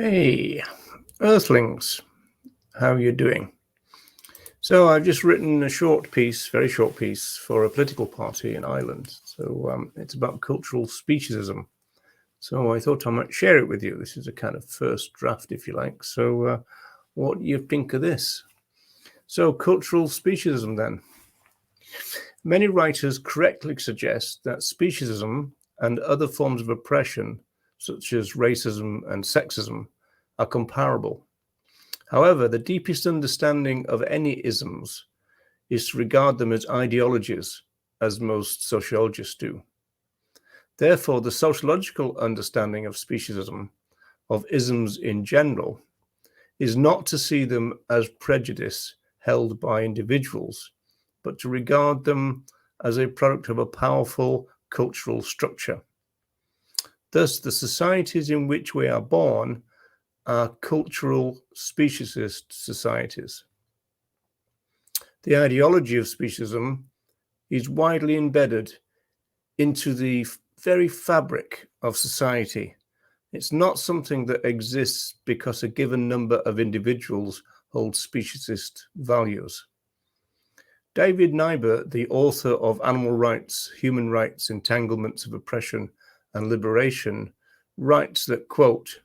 Hey, Earthlings, how are you doing? So I've just written a short piece, very short piece, for a political party in Ireland. So it's about cultural speciesism. So I thought I might share it with you. This is a kind of first draft, if you like. So what do you think of this? So cultural speciesism then. Many writers correctly suggest that speciesism and other forms of oppression, such as racism and sexism, are comparable. However, the deepest understanding of any isms is to regard them as ideologies, as most sociologists do. Therefore, the sociological understanding of speciesism, of isms in general, is not to see them as prejudice held by individuals, but to regard them as a product of a powerful cultural structure. Thus, the societies in which we are born are cultural speciesist societies. The ideology of speciesism is widely embedded into the very fabric of society. It's not something that exists because a given number of individuals hold speciesist values. David Nibert, the author of Animal Rights, Human Rights, Entanglements of Oppression and Liberation, writes that, quote,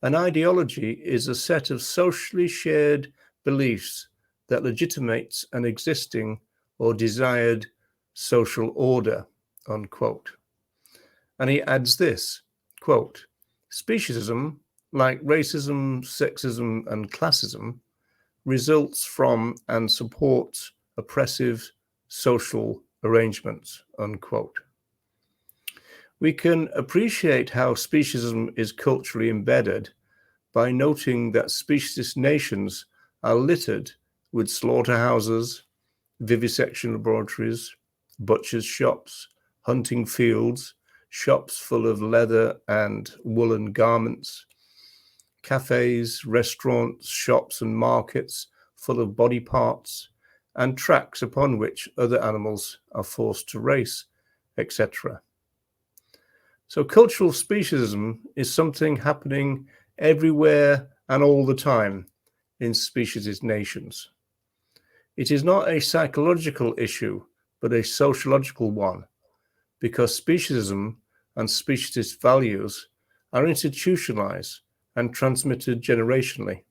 an ideology is a set of socially shared beliefs that legitimates an existing or desired social order, unquote. And he adds this, quote, speciesism, like racism, sexism, and classism, results from and supports oppressive social arrangements, unquote. We can appreciate how speciesism is culturally embedded by noting that speciesist nations are littered with slaughterhouses, vivisection laboratories, butchers' shops, hunting fields, shops full of leather and woolen garments, cafes, restaurants, shops and markets full of body parts, and tracks upon which other animals are forced to race, etc. So cultural speciesism is something happening everywhere and all the time in speciesist nations. It is not a psychological issue, but a sociological one, because speciesism and speciesist values are institutionalized and transmitted generationally.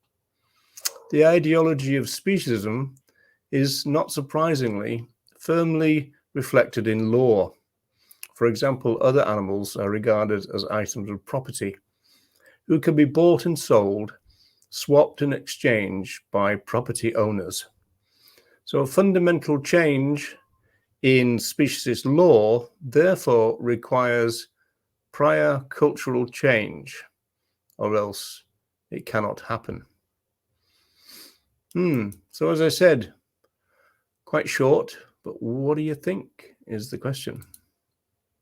The ideology of speciesism is, not surprisingly, firmly reflected in law. For example, other animals are regarded as items of property who can be bought and sold, swapped and exchanged by property owners. So a fundamental change in speciesist law, therefore, requires prior cultural change, or else it cannot happen. So as I said, quite short, but what do you think is the question?